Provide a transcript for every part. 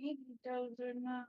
Those are not.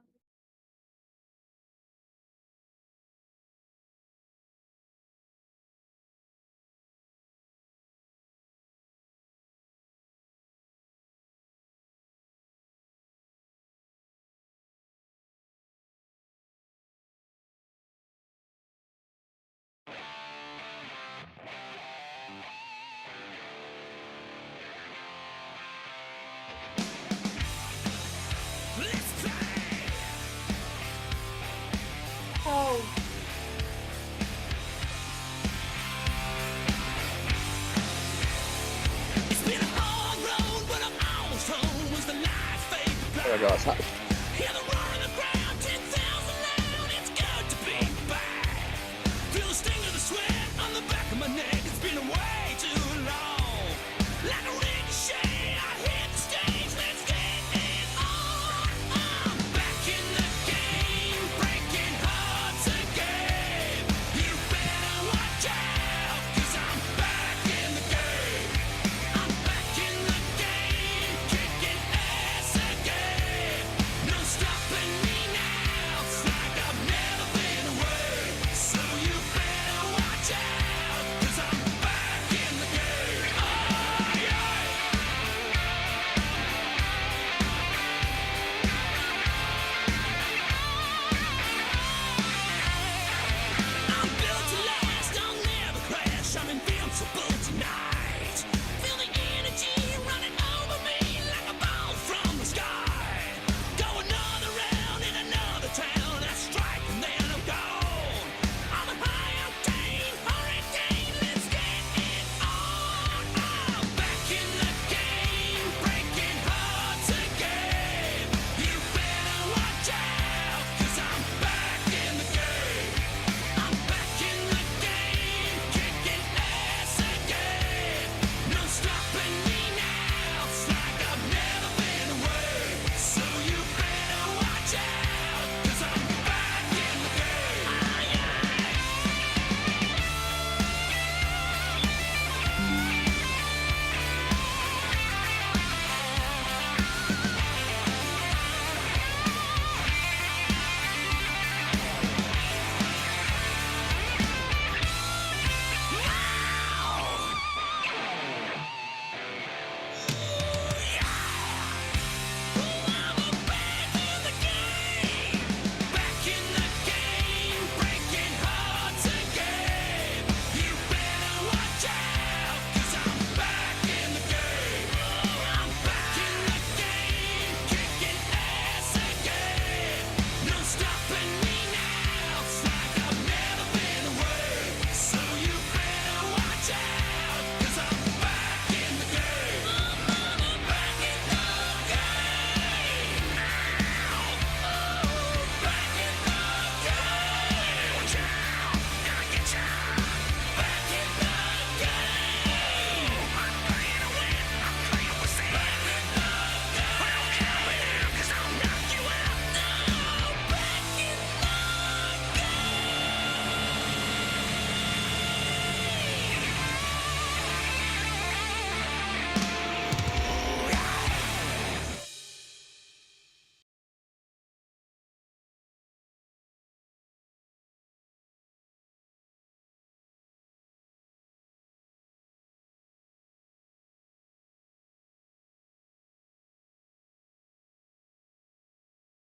Oh, Oh my gosh.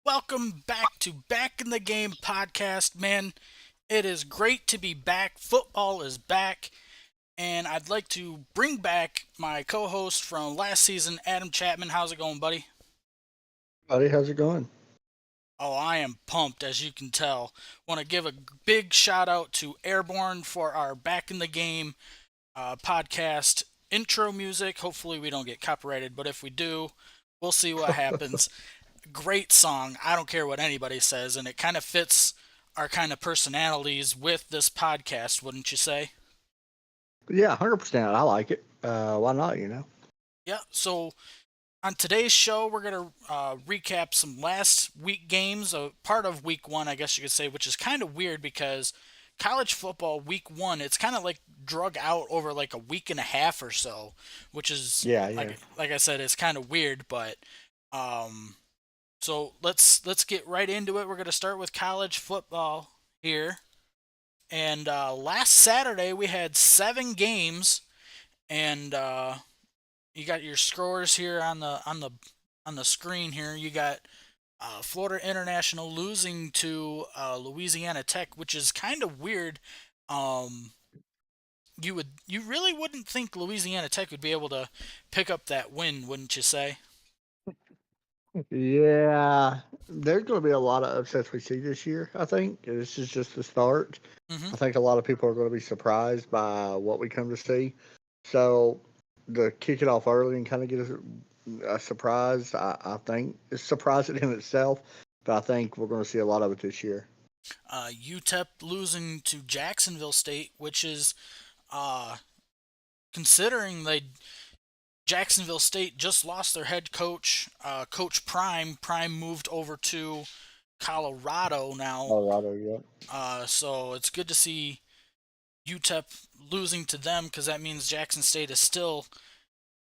Welcome back to Back in the Game podcast, man. It is great to be back. Football is back, and I'd like to bring back my co-host from last season, Adam Chapman. How's it going, buddy? Buddy, how's it going? Oh, I am pumped, as you can tell. Want to give a big shout out to Airborne for our Back in the Game podcast intro music. Hopefully, we don't get copyrighted, but if we do, we'll see what happens. Great song. I don't care what anybody says, and it kind of fits our kind of personalities with this podcast, wouldn't you say? Yeah, 100%. I like it. Why not, Yeah. So on today's show, we're gonna recap some last week games, part of week one, I guess you could say, which is kind of weird because college football week one, it's kind of like drug out over like a week and a half or so, which is Yeah, yeah. like I said, it's kind of weird, but um So let's get right into it. We're gonna start with college football here. And last Saturday we had 7 games, and you got your scores here on the screen here. You got Florida International losing to Louisiana Tech, which is kind of weird. Um, you really wouldn't think Louisiana Tech would be able to pick up that win, wouldn't you say? Yeah, there's going to be a lot of upsets we see this year. I think this is just the start. Hmm. I think a lot of people are going to be surprised by what we come to see. So to kick it off early and kind of get a surprise, I think is surprising in itself. But I think we're going to see a lot of it this year. UTEP losing to Jacksonville State, which is uh, considering they Jacksonville State just lost their head coach, Coach Prime. Prime moved over to Colorado now, Colorado, yeah. so it's good to see UTEP losing to them because that means Jackson State is still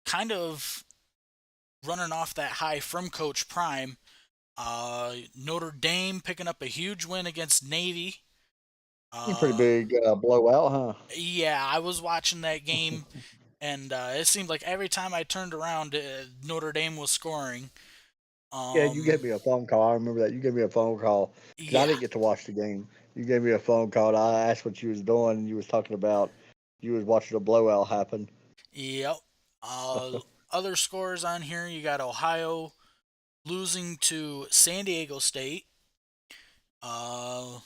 kind of running off that high from Coach Prime. Notre Dame picking up a huge win against Navy. Pretty Uh, big blowout, huh? yeah, I was watching that game, and it seemed like every time I turned around, Notre Dame was scoring. Yeah, you Um, gave me a phone call. I remember that. You gave me a phone call because I yeah, didn't get to watch the game. You gave me a phone call. And I asked what you was doing, and you was talking about you was watching a blowout happen. yep. Uh, So Other scores on here, you got Ohio losing to San Diego State.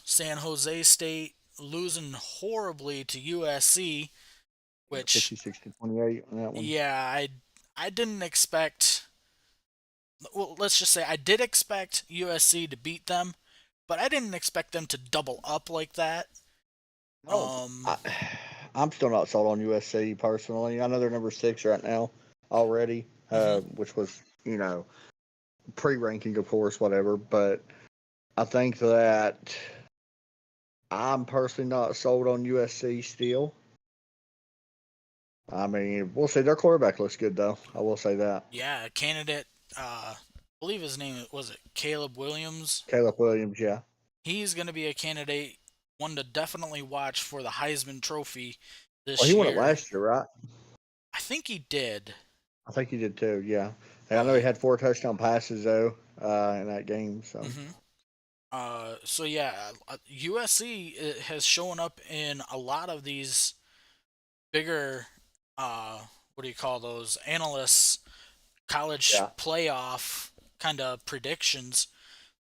San Jose State losing horribly to USC, which 56 to 28 on that one. yeah, I didn't expect. Well, let's just say I did expect USC to beat them, but I didn't expect them to double up like that. No, Um, I, I'm still not sold on USC personally. I know they're number 6 right now already, mhm. which was pre-ranking, of course, whatever. But I think that I'm personally not sold on USC still. I mean, we'll see. Their quarterback looks good, though. I will say that. Yeah, candidate. I believe his name was it Caleb Williams. Caleb Williams, yeah. He's going to be a candidate, one to definitely watch for the Heisman Trophy Well, this he won it year. last year, right? I think he did, I think he did too. Yeah. And I know he but had 4 touchdown passes though in that game. So hmm so yeah, USC has shown up in a lot of these bigger, what do you call those analysts college yeah, playoff kind of predictions.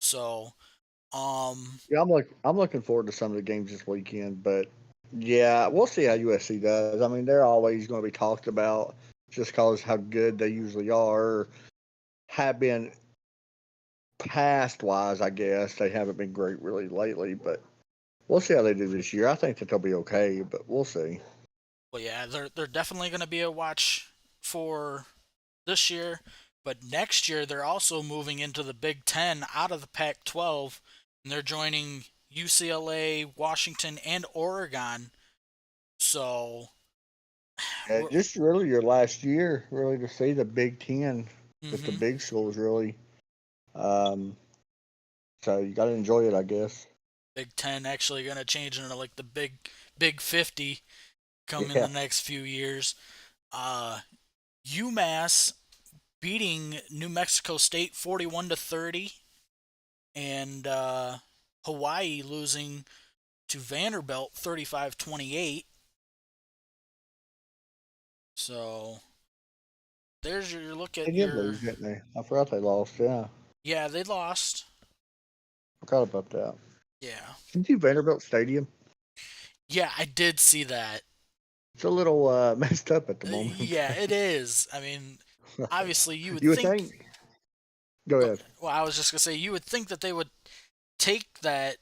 So, um, yeah. I'm looking forward to some of the games this weekend. But yeah, we'll see how USC does. I mean, they're always going to be talked about just because how good they usually are, or have been past wise. I guess they haven't been great really lately, but we'll see how they do this year. I think that they'll be okay, but we'll see. well, yeah, they're definitely going to be a watch for this year, but next year they're also moving into the Big Ten out of the Pac-12, and they're joining UCLA, Washington, and Oregon. So, Yeah, we're, just really your last year, really to see the Big Ten with the hmm big schools, really. Um, so you got to enjoy it, I guess. Big Ten actually going to change into like the Big 50 come in the Yeah, next few years. Uh, UMass beating New Mexico State 41-30, and Hawaii losing to Vanderbilt 35-28. So there's your look they at did your. lose, didn't they? I forgot they lost. Yeah, Yeah, they lost. forgot about that. Yeah. Did you see Vanderbilt Stadium? Yeah, I did see that. It's a little messed up at the moment. Yeah, it is. I mean, obviously you would You would think. think. Go ahead. Well, I was just gonna say you would think that they would take that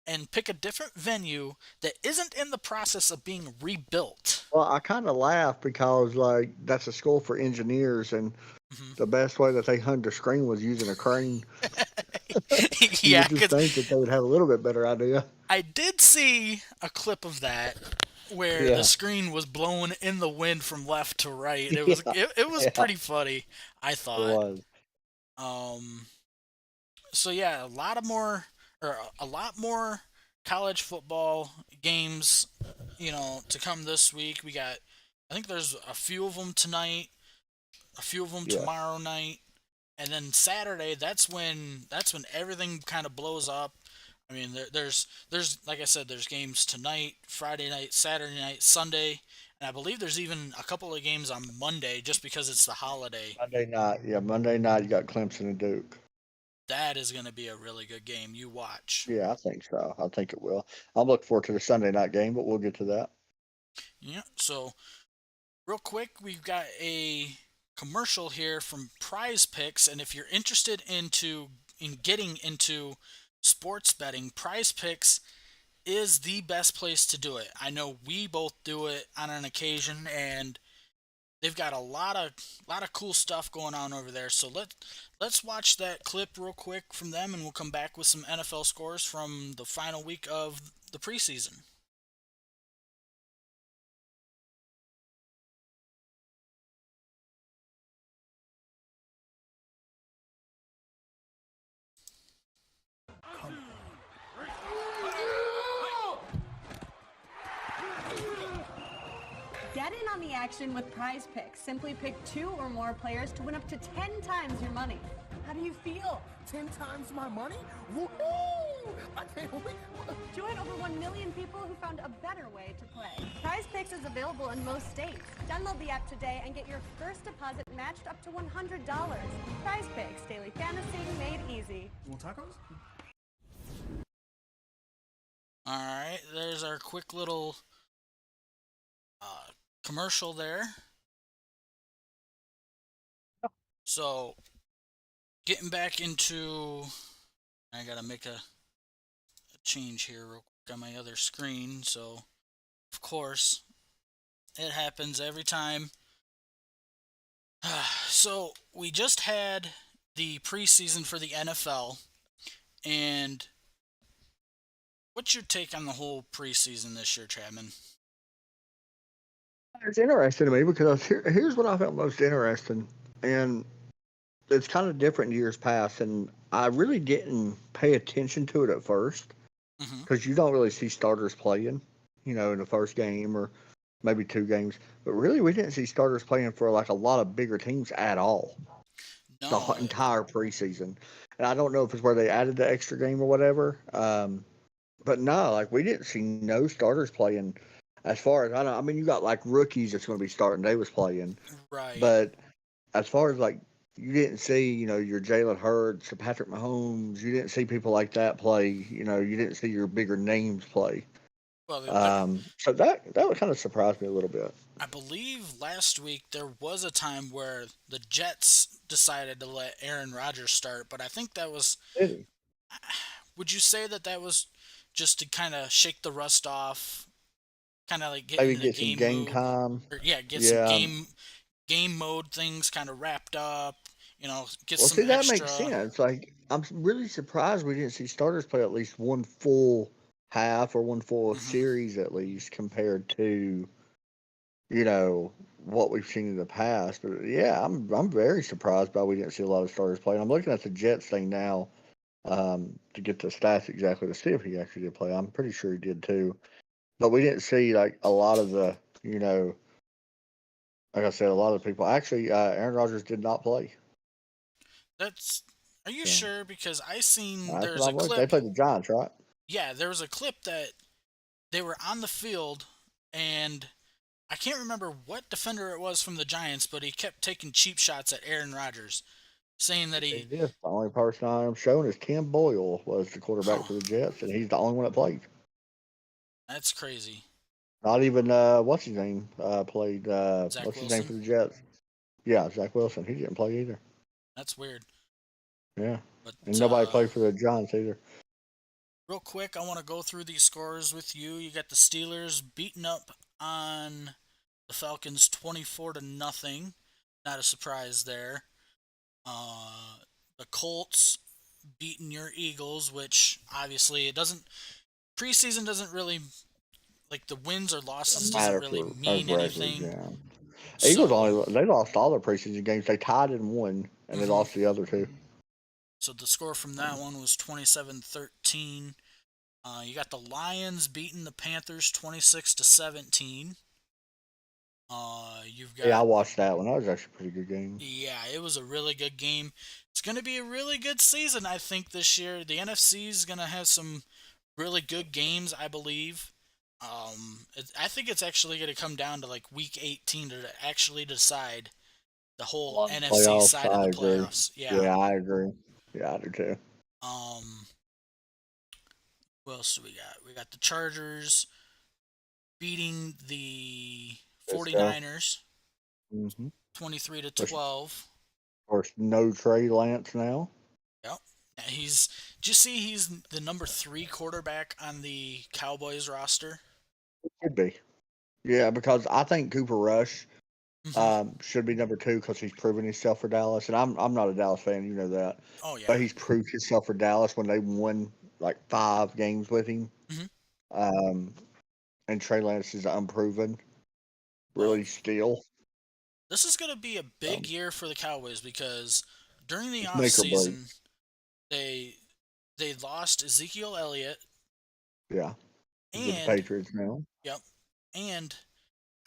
and pick a different venue that isn't in the process of being rebuilt. Well, I kind of laugh because like that's a school for engineers, and Hmm. the best way that they hung the screen was using a crane. You Yeah, would just because think that they would have a little bit better idea. I did see a clip of that where the Yeah, screen was blown in the wind from left to right. It was yeah, it, it was yeah. pretty funny, I It thought. was. Um, So yeah, a lot more college football games, to come this week. I think there's a few of them tonight, a few of them Yes. tomorrow night, and then Saturday. That's when everything kind of blows up. I mean, there's like I said, there's games tonight, Friday night, Saturday night, Sunday, and I believe there's even a couple of games on Monday just because it's the holiday. Monday night. Yeah, Monday night you got Clemson and Duke. That is going to be a really good game. You watch. Yeah, I think so. I think it will. I'm looking forward to the Sunday night game, but we'll get to that. Yeah. So real quick, we've got a commercial here from Prize Picks, and if you're interested in getting into sports betting, Prize Picks is the best place to do it. I know we both do it on an occasion, and they've got a lot of cool stuff going on over there. So let's watch that clip real quick from them, and we'll come back with some NFL scores from the final week of the preseason. Get in on the action with Prize Picks. Simply pick 2 or more players to win up to 10 times your money. How do you feel? 10 times my money? Woohoo! I can't wait. Join over 1 million people who found a better way to play. Prize Picks is available in most states. Download the app today and get your first deposit matched up to $100. Prize Picks, daily fantasy made easy. You want tacos? All right, there's our quick little commercial there. So, getting back into, I gotta make a change here real quick on my other screen. So, of course, it happens every time. So, we just had the preseason for the NFL, and what's your take on the whole preseason this year, Chapman? It's interesting to me because here's what I found most interesting, and it's kind of different in years past, and I really didn't pay attention to it at first Mm-hmm. because you don't really see starters playing, in the first game or maybe 2 games. But really, we didn't see starters playing for like a lot of bigger teams at all the No, entire preseason. And I don't know if it's where they added the extra game or whatever. But no, like we didn't see no starters playing. As far as I know, I mean, you got like rookies that's going to be starting. They was playing, right. but as far as like you didn't see, your Jalen Hurts, Patrick Mahomes, you didn't see people like that play. You didn't see your bigger names play. Well, So that would kind of surprise me a little bit. I believe last week there was a time where the Jets decided to let Aaron Rodgers start, but I think that was. Really? Would you say that was just to kind of shake the rust off, kind of like get Maybe into the get some game game mood, time. or yeah, get some Yeah. game mode things kind of wrapped up. Get Well, some see, that extra. makes sense. Like, I'm really surprised we didn't see starters play at least one full half or one full Mhm. series at least compared to, what we've seen in the past. But yeah, I'm very surprised by we didn't see a lot of starters play. And I'm looking at the Jets thing now, to get the stats exactly to see if he actually did play. I'm pretty sure he did too. But we didn't see like a lot of the, like I said, a lot of the people. Actually, Aaron Rodgers did not play. That's. Are you So sure? Because I seen that's there's what a I'm looking. They clip. played the Giants, right? Yeah, there was a clip that they were on the field, and I can't remember what defender it was from the Giants, but he kept taking cheap shots at Aaron Rodgers, saying that He he. did. The only person I am showing is Tim Boyle was the quarterback for the Jets, and he's the only one that played. That's crazy. Not even what's his name played. Zach What's his name Wilson. for the Jets? Yeah, Zach Wilson. He didn't play either. That's weird. Yeah, But and nobody played for the Giants either. real quick, I want to go through these scores with you. You got the Steelers beating up on the Falcons 24-0. Not a surprise there. The Colts beating your Eagles, which obviously it doesn't. Preseason doesn't really, like, the wins or losses doesn't Matter really for mean regulars, anything. yeah. Eagles So they lost all their preseason games. They tied in one, and they Mhm. lost the other two. So the score from that one was 27-13. You got the Lions beating the Panthers 26-17. You've Yeah, I got watched that one. That was actually a pretty good game. Yeah, it was a really good game. It's going to be a really good season, I think, this year. The NFC is going to have some really good games, I believe. I think it's actually going to come down to like week 18 to actually decide the whole Well, NFC Playoffs, side of I the agree. playoffs. Yeah. Yeah, I agree. Yeah, I do too. Um, what else do we got? We got the Chargers beating the Let's go. 49ers Mm-hmm. 23 to Of 12. course, no Trey Lance now. Yep. Did you see he's the number 3 quarterback on the Cowboys roster? Could be. Yeah, because I think Cooper Rush Mm-hmm. should be number 2 because he's proven himself for Dallas, and I'm not a Dallas fan, you know that, Oh yeah. but he's proved himself for Dallas when they won like 5 games with him. Mhm. Um, and Trey Lance is unproven, Well, really still. this is going to be a big year for the Cowboys because during the It's off make or break. season they lost Ezekiel Elliott Yeah, he's with the and Patriots now. yep, and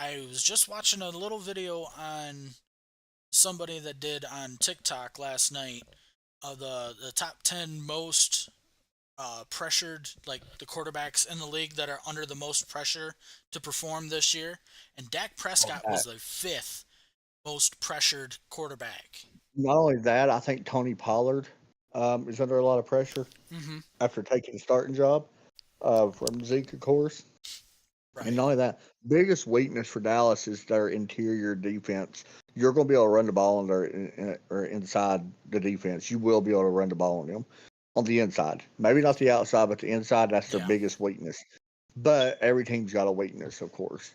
I was just watching a little video on somebody that did on TikTok last night of the top 10 most pressured, like the quarterbacks in the league that are under the most pressure to perform this year, and Dak Prescott was the 5th most pressured quarterback. Not only that, I think Tony Pollard is under a lot of pressure Mm-hmm. after taking the starting job from Zeke, of course. Right. And not only that, biggest weakness for Dallas is their interior defense. You're going to be able to run the ball or inside the defense. You will be able to run the ball on them on the inside. Maybe not the outside, but the inside, that's their Yeah. biggest weakness. But every team's got a weakness, of course.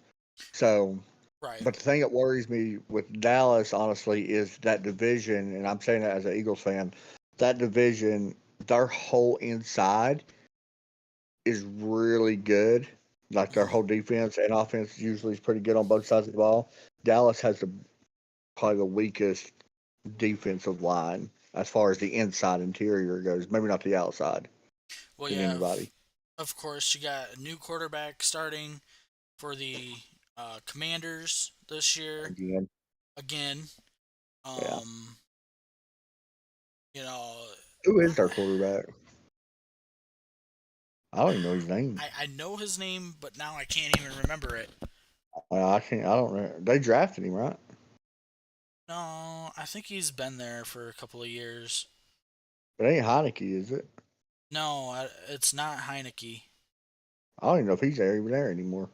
So, Right. but the thing that worries me with Dallas, honestly, is that division, and I'm saying that as an Eagles fan, that division, their whole inside is really good. Like their whole defense and offense usually is pretty good on both sides of the ball. Dallas has probably the weakest defensive line as far as the inside interior goes. Maybe not the outside Well, than yeah, anybody. of course, you got a new quarterback starting for the Commanders this year Again, again. yeah. You know, Who is their quarterback? I don't even know his name. I know his name, but now I can't even remember it. I can't. I don't know. They drafted him, right? No, I think he's been there for a couple of years. But it ain't Heineke, is it? No, it's not Heineke. I don't even know if he's even there anymore.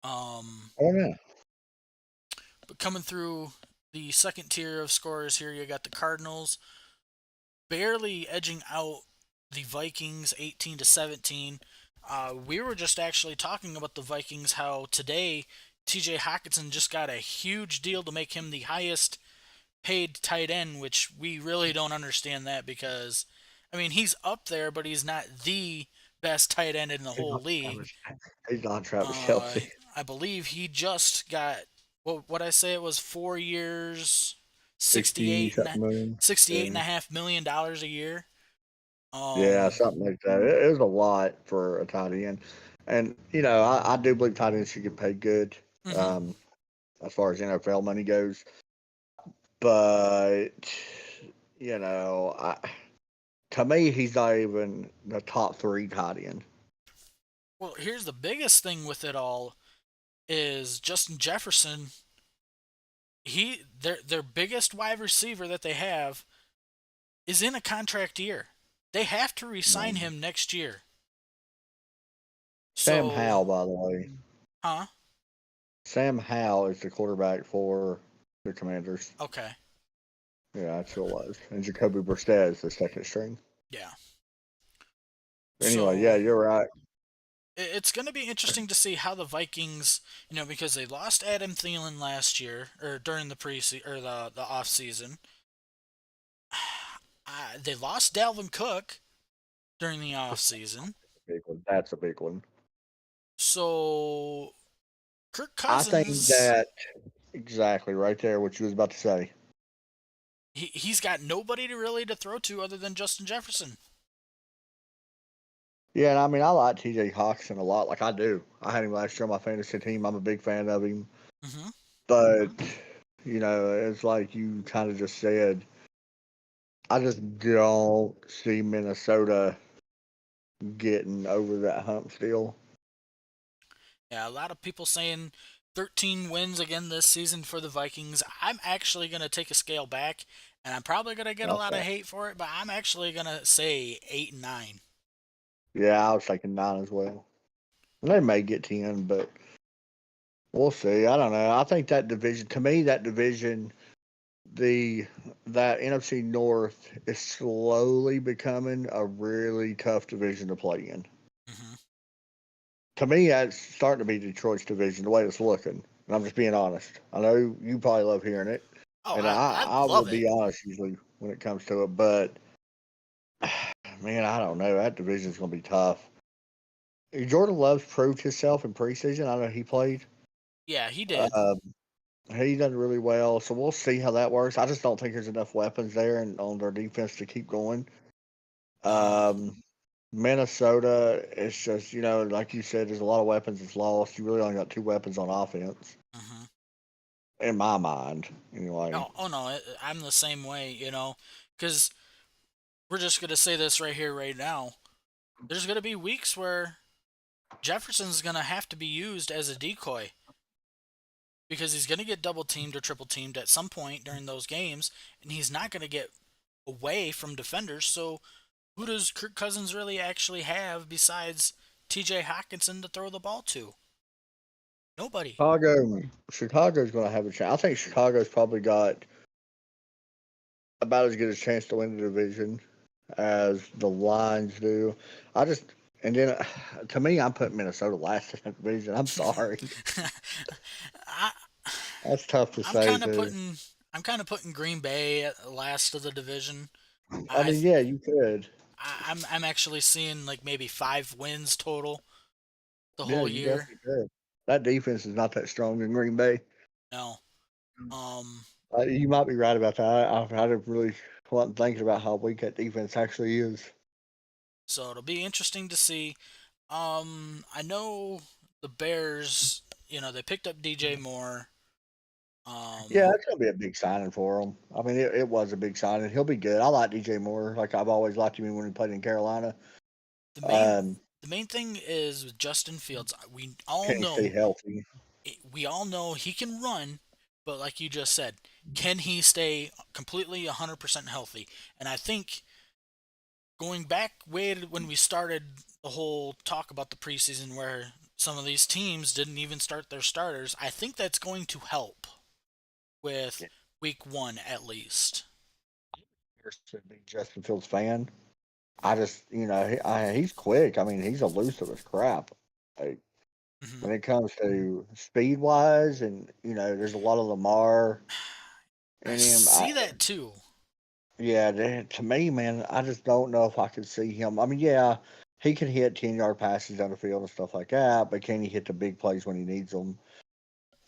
I don't know. But coming through the second tier of scorers here, you got the Cardinals barely edging out the Vikings 18-17. We were just actually talking about the Vikings, how today TJ Hawkinson just got a huge deal to make him the highest paid tight end, which we really don't understand that because, I mean, he's up there, but he's not the best tight end in the whole league. He's not Travis Kelce. I believe he just got, what I say it was 4 years, 68 million. and a half $1 million a year. Yeah, something like that. It was a lot for a tight end. And, you know, I do believe tight ends should get paid good as far as NFL money goes. But, you know, to me, he's not even the top 3 tight end. Well, here's the biggest thing with it all is Justin Jefferson. Their biggest wide receiver that they have is in a contract year. They have to re-sign him next year. Sam Howell, by the way. Huh? Sam Howell is the quarterback for the Commanders. Okay. Yeah, it sure was. And Jacoby Brissett is the second string. Yeah. Anyway, yeah, you're right. It's going to be interesting to see how the Vikings, because they lost Adam Thielen last year or during the preseason or the off season. They lost Dalvin Cook during the off season. Big one. That's a big one. So Kirk Cousins. I think that exactly right there, what you was about to say. he's got nobody to throw to other than Justin Jefferson. Yeah, and I mean, I like TJ Hawkinson a lot. Like, I do. I had him last year on my fantasy team. I'm a big fan of him. Hmm. But, it's like you kind of just said, I just don't see Minnesota getting over that hump still. Yeah, a lot of people saying 13 wins again this season for the Vikings. I'm actually going to take a scale back, and I'm probably going to get a lot of Okay. hate for it, but I'm actually going to say 8 and 9. Yeah, I was thinking 9 as well. And they may get 10, but we'll see. I don't know. I think that division, to me, that division, that NFC North is slowly becoming a really tough division to play in. Hmm. To me, that's starting to be Detroit's division, the way it's looking. And I'm just being honest. I know you probably love hearing it. Oh, And I I will love it. be honest usually when it comes to it. But, man, I don't know. That division's going to be tough. Jordan Love's proved himself in preseason. I know he played. Yeah, he did. He done really well. So we'll see how that works. I just don't think there's enough weapons there and on their defense to keep going. No. Minnesota, it's just, like you said, there's a lot of weapons that's lost. You really only got 2 weapons on offense, Hmm. in my mind, anyway. Oh no, I'm the same way, because we're just going to say this right here, right now. There's going to be weeks where Jefferson's going to have to be used as a decoy because he's going to get double teamed or triple teamed at some point during those games, and he's not going to get away from defenders. So, who does Kirk Cousins really actually have besides T.J. Hawkinson to throw the ball to? Nobody. Chicago's going to have a chance. I think Chicago's probably got about as good a chance to win the division as the Lions do. And then to me, I'm putting Minnesota last in the division. I'm sorry. I, That's tough to I'm say, kind of too. putting I'm kind of putting Green Bay at the last of the division. I I mean, yeah, you could. I'm actually seeing like maybe 5 wins total the Yeah, whole you year. definitely could. That defense is not that strong in Green Bay. No. Um. You might be right about that. I didn't really wasn't thinking about how weak that defense actually is. So it'll be interesting to see. I know the Bears. They picked up DJ Moore. Yeah, Um. it's gonna be a big signing for him. I mean, it was a big signing. He'll be good. I like DJ Moore. Like I've always liked him when he played in Carolina. The main Um, the main thing is with Justin Fields. We all can he stay know healthy? he can run, but like you just said, can he stay completely 100% healthy? And I think going back way to when we started the whole talk about the preseason where some of these teams didn't even start their starters, I think that's going to help with Yeah. week 1 at least. Should be Justin Fields fan. I just, he's quick. I mean, he's elusive as crap. Like, Hmm. when it comes to speed wise, and there's a lot of Lamar I in him. see that too. Yeah, to me, man, I just don't know if I could see him. I mean, yeah, he can hit 10-yard passes down the field and stuff like that, but can he hit the big plays when he needs them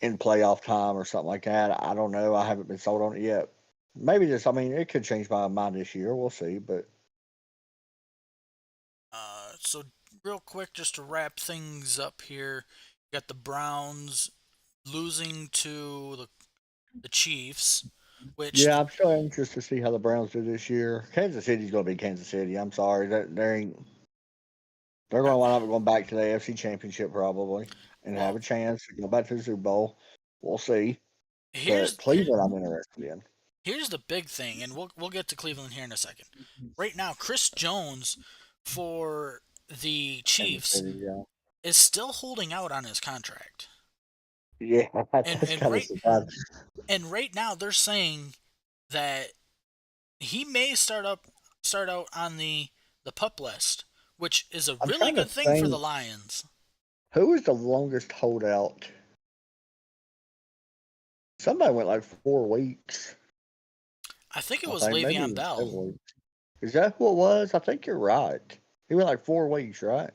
in playoff time or something like that? I don't know. I haven't been sold on it yet. Maybe I mean, it could change my mind this year. We'll see. But So real quick, just to wrap things up here, you got the Browns losing to the Chiefs, which yeah, I'm still anxious to see how the Browns do this year. Kansas City's going to be Kansas City. I'm sorry. There ain't. They're going to wind up going back to the AFC Championship probably and have well, a chance to go back to the Super Bowl. We'll see. But here's here, Cleveland, I'm interested in. here's the big thing, and we'll get to Cleveland here in a second. Right now, Chris Jones for the Kansas Chiefs City, yeah. is still holding out on his contract, Yeah, and that's and kind of right surprising. and right now they're saying that he may start out on the pup list, which is a I'm really trying to good thing for the think Lions. who was the longest holdout. Somebody went like 4 weeks. I think it I was think maybe Le'Veon even Bell. 7 weeks. Is that who it was? I think you're right. He went like 4 weeks, right?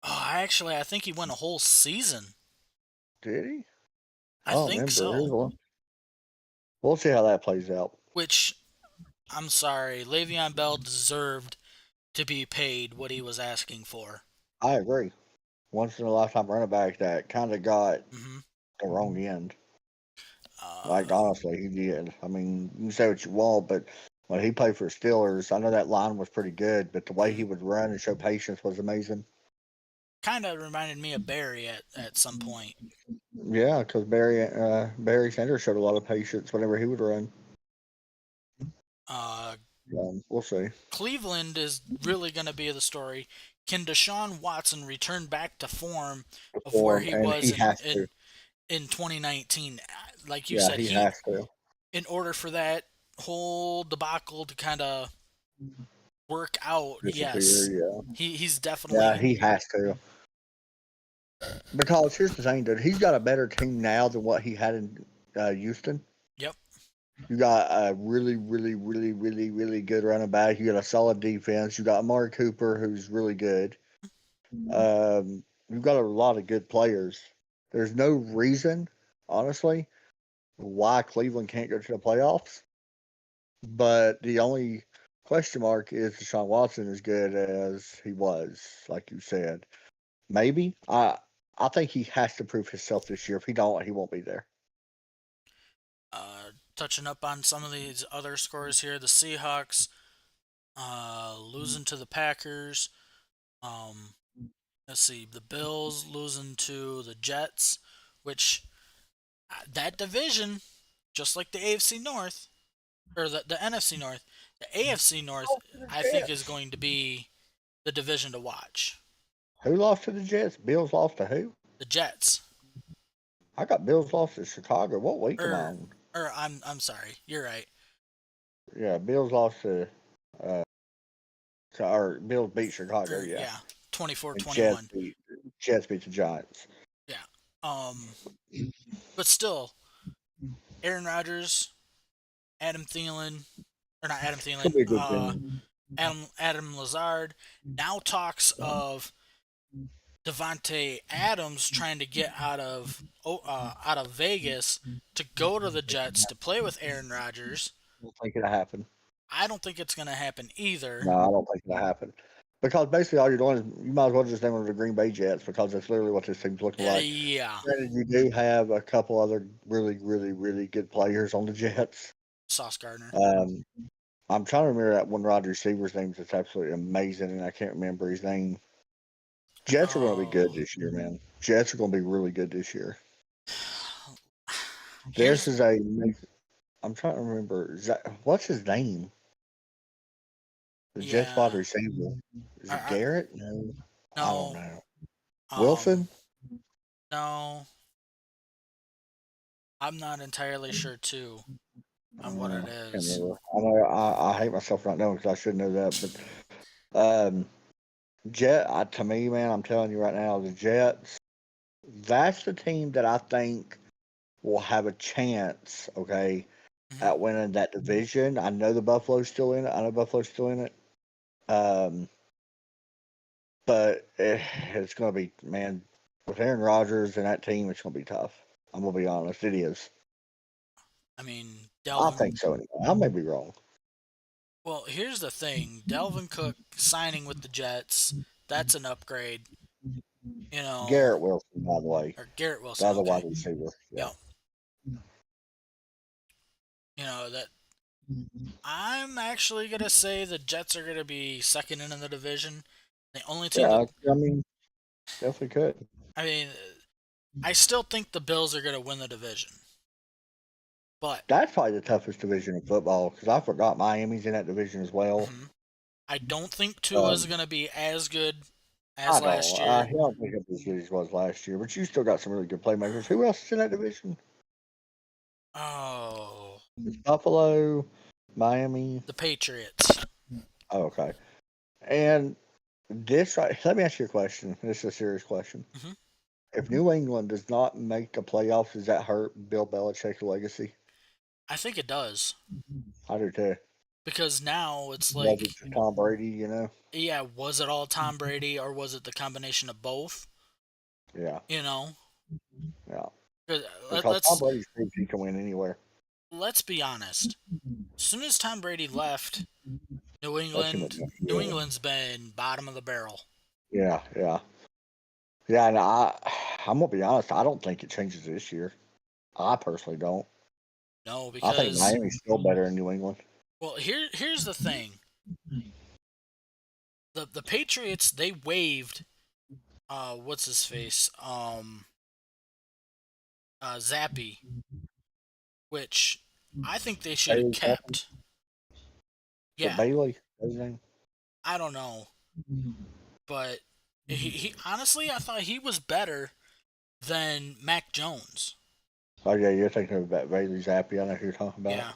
Oh, I think he went a whole season. Did he? I I don't think remember. so. We'll see how that plays out. Which I'm sorry. Le'Veon Bell deserved to be paid what he was asking for. I agree. Once in a lifetime running back that kind of got Hmm the wrong end. Like, Uh, honestly, he did. I mean, you can say what you want, but when he played for the Steelers, I know that line was pretty good, but the way he would run and show patience was amazing. kind of reminded me of Barry at some point. Yeah, because Barry Sanders showed a lot of patience whenever he would run. Uh, We'll see. Cleveland is really going to be the story. Can Deshaun Watson return back to form of where Perform, he and was he has to. in 2019? Like you Yeah, said, he has to. in order for that whole debacle to kind of work out, yes, Disappear. Yeah, he's yeah, definitely. he has to. Because here's the thing, dude. He's got a better team now than what he had in Houston. Yep. You got a really, really, really, really, really good running back. You got a solid defense. You got Amari Cooper, who's really good. You've got a lot of good players. There's no reason, honestly, why Cleveland can't go to the playoffs. But the only question mark is Deshaun Watson as good as he was, like you said. Maybe. I think he has to prove himself this year. If he don't, he won't be there. Touching up on some of these other scores here, the Seahawks losing to the Packers. Um, let's see, the Bills losing to the Jets, which that division, just like the AFC North or the NFC North, the AFC North, I think is going to be the division to watch. Who lost to the Jets? Bills lost to who? The Jets, I got Bills lost to Chicago. What week am I or on? I'm sorry, you're right. Yeah, Bills lost to uh or Bills beat Chicago, Or yeah. yeah, 24 And 21. Jets beat the Giants. Yeah. But still, Aaron Rodgers, Adam Thielen, or not Adam It's gonna Thielen, be a good game. Adam Lazard. Now talks of Devontae Adams trying to get out of Vegas to go to the Jets to play with Aaron Rodgers. I don't think it'll happen. I don't think it's going to happen either. No, I don't think it'll happen. Because basically all you're doing is you might as well just name them the Green Bay Jets because that's literally what this team's looking like. Yeah, Granted, you do have a couple other really, really, really good players on the Jets. Sauce Gardner. I'm trying to remember that one wide receiver's name that's absolutely amazing, and I can't remember his name. Jets are going to be good this year, man. Jets are going to be really good this year. This Here's is I'm trying to remember. What's his name? The Jets wide yeah. receiver. Is it I- Garrett? No. I don't No, know. um, Wilson? no, I'm not entirely sure too on what it Can't is. remember. I know I hate myself not knowing because I should know that. But to me, man, I'm telling you right now, the Jets, that's the team that I think will have a chance, okay, Mhm. at winning that division. I know the Buffalo's still in it. I know Buffalo's still in it. But it's going to be, man, with Aaron Rodgers and that team, it's going to be tough. I'm going to be honest. It is. I mean, I think so anyway. I may be wrong. Well, here's the thing: Delvin Cook signing with the Jets, that's an upgrade. You know, Garrett Wilson, by the way, or Garrett the Wilson. other Okay, wide receiver. Yeah. yep. You know that I'm actually gonna say the Jets are gonna be second in the division. The only team that Yeah, I mean, definitely could. I mean, I still think the Bills are gonna win the division, but That's probably the toughest division in football because I forgot Miami's in that division as well. mhm, I don't think Tua's gonna be as good as last I year. don't think it's as good as it was last year, but you still got some really good playmakers. Who else is in that division? Oh, It's Buffalo, Miami. the Patriots. Oh, okay. And let me ask you a question. This is a serious question. Mhm. If New England does not make the playoffs, does that hurt Bill Belichick's legacy? I think it does I do too. because now it's Was it like, to Tom Brady, you know? yeah, was it all Tom Brady or was it the combination of both? Yeah, You know, yeah. 'Cause Because Tom let's Brady's proved he can win anywhere. let's be honest. As soon as Tom Brady left New That's him. New England's been bottom of the barrel. Yeah, yeah. Yeah, and I'm gonna be honest. I don't think it changes this year. I personally don't. No, I think because Miami's still better than New England. well, here's the thing. The Patriots, they waived what's his face? Zappy, which I think they should have Bailey Zappi? kept. Is it Yeah, Bailey? That's his name? I don't know, but he honestly, I thought he was better than Mac Jones. Oh yeah, you're thinking about Bailey Zappi. I know who you're talking about. Yeah.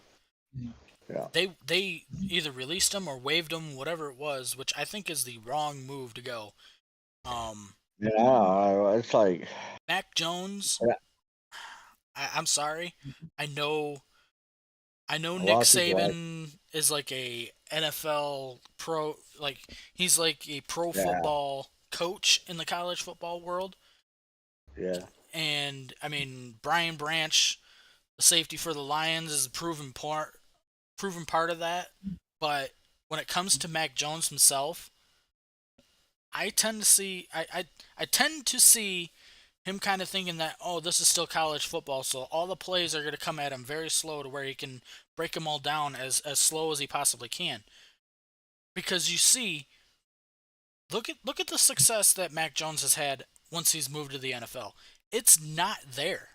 Yeah. They either released him or waived him, whatever it was, which I think is the wrong move to go. Yeah, it's like Mac Jones. Yeah. I'm sorry. I know lot Nick of people Saban is like a NFL pro, like he's like a pro Yeah. football coach in the college football world. yeah, And I mean, Brian Branch, the safety for the Lions, is a proven part of that. But when it comes to Mac Jones himself, I tend to see him kind of thinking that, oh, this is still college football, so all the plays are going to come at him very slow to where he can break them all down as slow as he possibly can. Because you see, look at the success that Mac Jones has had once he's moved to the NFL. It's not there.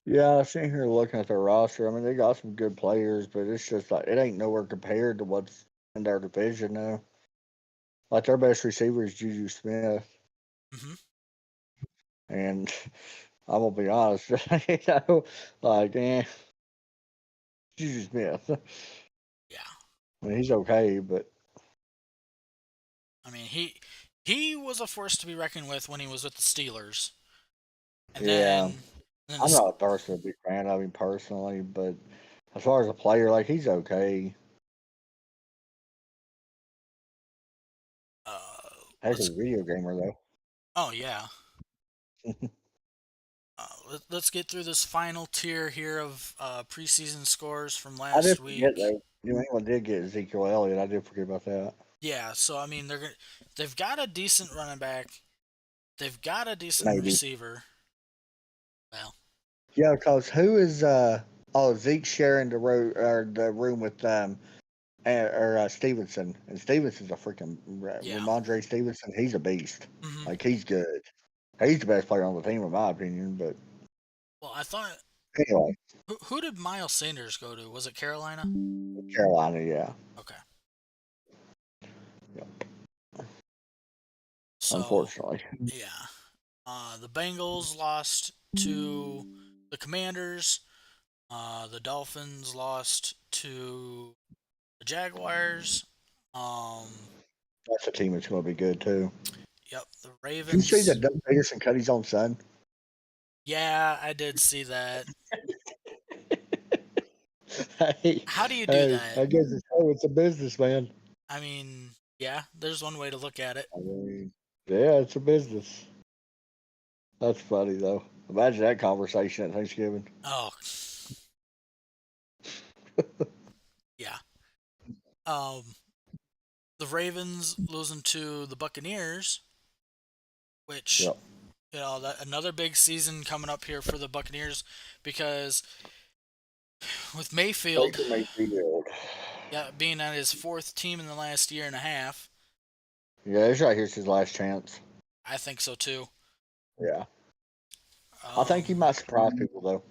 yeah. I'm sitting here looking at their roster. I mean, they got some good players, but it's just like it ain't nowhere compared to what's in their division now. Like their best receiver is Juju Smith, hmm and I'm gonna be honest, you know, like Juju Smith. Yeah, I mean, he's okay, but I mean he was a force to be reckoned with when he was with the Steelers, and yeah, then I'm not personally a big fan of him personally, but as far as a player, like he's okay. uh, Heck let's of a video gamer though. oh yeah. Let's get through this final tier here of preseason scores from I did last forget week. though. New England did get Ezekiel Elliott. I did forget about that. Yeah, so I mean they've got a decent running back. They've got a decent Maybe. receiver. Well, Yeah, because who is Zeke sharing the room with Stevenson, and Stevenson's a freaking yeah. Ramondre Stevenson. He's a beast. hmm Like he's good. He's the best player on the team in my opinion. But Well, I thought anyway, who did Miles Sanders go to? Was it Carolina? Carolina, yeah. Okay. Yep. So Unfortunately, yeah, the Bengals lost to the Commanders. The Dolphins lost to the Jaguars. that's a team that's going to be good too. Yep, the Did you see Ravens. that Doug Peterson cut his own son? Yeah, I did see that. Hey, How do you do that? I guess it's a business, man. I mean, yeah, there's one way to look at it. I mean, yeah, it's a business. That's funny though. Imagine that conversation at Thanksgiving. Oh, yeah. Um, the Ravens losing to the Buccaneers, which Yep. that another big season coming up here for the Buccaneers because with Mayfield, Baker Mayfield. yeah, being on his fourth team in the last year and a half, Yeah, this right here's his last chance. I think so too. Yeah. I think he might surprise people though.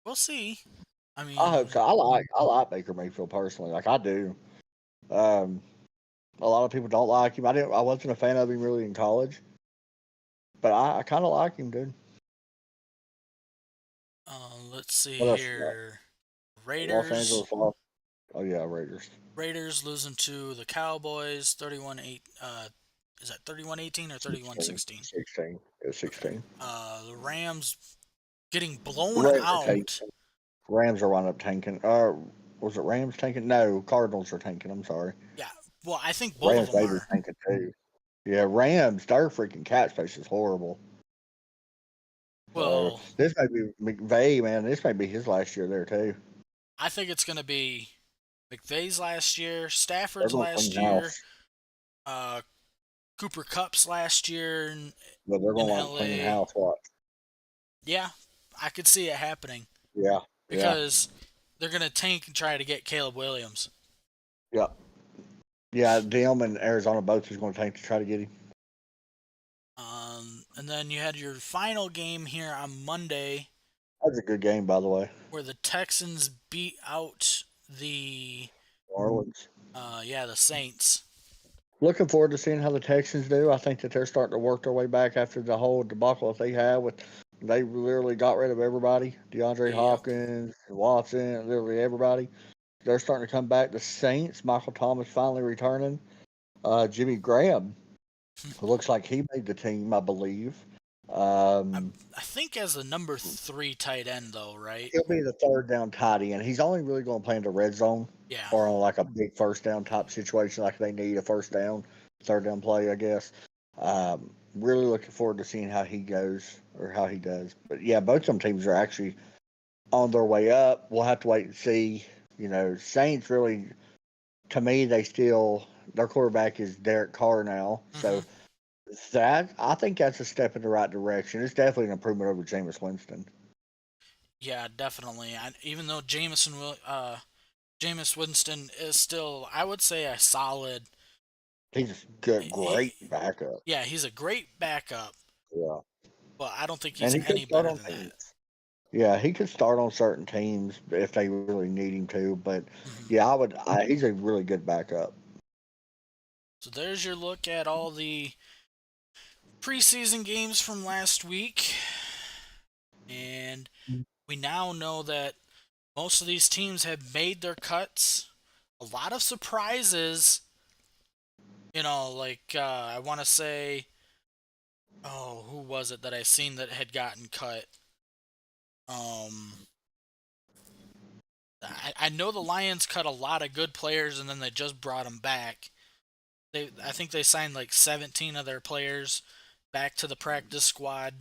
We'll see. I mean, I hope so. I like Baker Mayfield personally. Like I do. A lot of people don't like him. I wasn't a fan of him really in college. But I kinda like him, dude. let's see What else you here. Los Raiders. Angeles lost. Oh yeah, Raiders. Raiders losing to the Cowboys 31-8 is that 31-18 or 31-16? 16. It was 16. The Rams getting blown Rams are out. tanking. Rams are wound up tanking. Was it Rams tanking? No, Cardinals are tanking. I'm sorry. Yeah. Well, I think both Rams of them Raiders are. tanking too. Yeah, Rams, their freaking cap space is horrible. Well, This may be McVay, man. This may be his last year there too. I think it's going to be McVay's last year, They're Stafford's going to last clean year, house. uh, Cooper Cup's last year But they're in going to clean LA. house. Watch. Yeah, I could see it happening Yeah. because they're going to tank and try to get Caleb Williams. Yeah. Yeah. Them and Arizona both is going to tank to try to get him. And then you had your final game here on Monday That was a good game, by the way. where the Texans beat out the Orleans. the Saints. Looking forward to seeing how the Texans do. I think that they're starting to work their way back after the whole debacle that they had with. They literally got rid of everybody. DeAndre Yep. Hopkins, Watson, literally everybody. They're starting to come back. The Saints, Michael Thomas finally returning. Jimmy Graham looks like he made the team, I believe. I think as the number 3 tight end though, right? He'll be the third down tight end. He's only really going to play in the red zone Yeah. or on like a big first down type situation, like they need a first down, third down play, I guess. Really looking forward to seeing how he goes or how he does. But yeah, both of them teams are actually on their way up. We'll have to wait and see. You know, Saints really, to me, their quarterback is Derek Carr now. So that, I think that's a step in the right direction. It's definitely an improvement over Jameis Winston. Yeah, definitely. Even though Jameis Winston is still, I would say, a solid. He's a good, great backup. Yeah, he's a great backup. Yeah. But I don't think And he's he could any start better on than that. teams. Yeah, he could start on certain teams if they really need him to. But yeah, he's a really good backup. So there's your look at all the preseason games from last week. And we now know that most of these teams have made their cuts. A lot of surprises. You know, like I want to say, who was it that I seen that had gotten cut? I know the Lions cut a lot of good players and then they just brought them back. I think they signed like 17 of their players back to the practice squad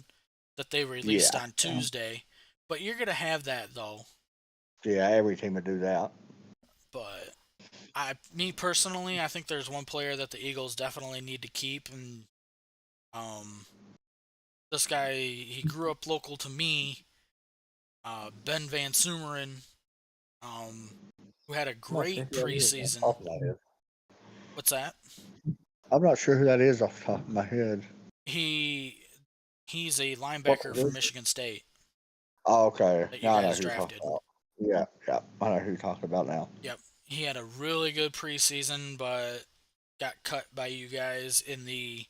that they released on Tuesday. But you're gonna have that though. Yeah, every team would do that. But me personally, I think there's one player that the Eagles definitely need to keep, and this guy, he grew up local to me, Ben Van Sumeren, who had a great preseason. What's that? I'm not sure who that is off the top of my head. He's a linebacker from Michigan State. Oh, okay. That you Now I know guys who you're drafted. talking about. Yeah. I know who you're talking about now. Yep. He had a really good preseason, but got cut by you guys in the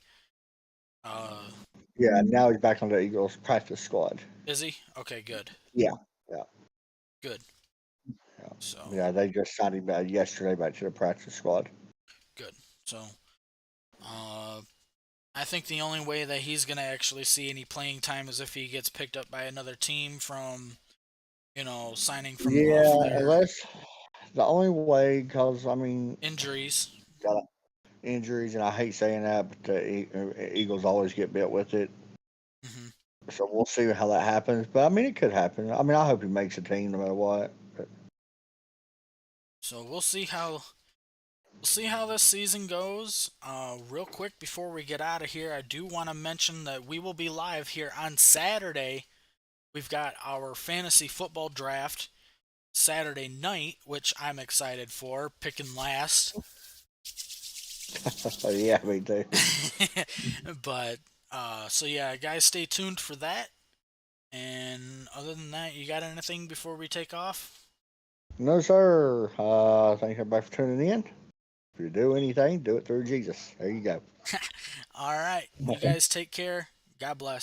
Yeah, now he's back on the Eagles practice squad. Is he? Okay, good. Yeah. Good. Yeah. So Yeah, they just signed him back yesterday back to the practice squad. good. So I think the only way that he's gonna actually see any playing time is if he gets picked up by another team from, signing from off their unless the only way, because I mean, injuries. got injuries, and I hate saying that, but the Eagles always get bit with it. So we'll see how that happens. But I mean, it could happen. I mean, I hope he makes a team no matter what. But. So we'll see how this season goes. Real quick before we get out of here, I do want to mention that we will be live here on Saturday. We've got our fantasy football draft Saturday night, which I'm excited for, picking last. Yeah, me too. But so yeah, guys, stay tuned for that. And other than that, you got anything before we take off? No, sir. Thank everybody for tuning in. If you do anything, do it through Jesus. There you go. All right. You guys take care. God bless.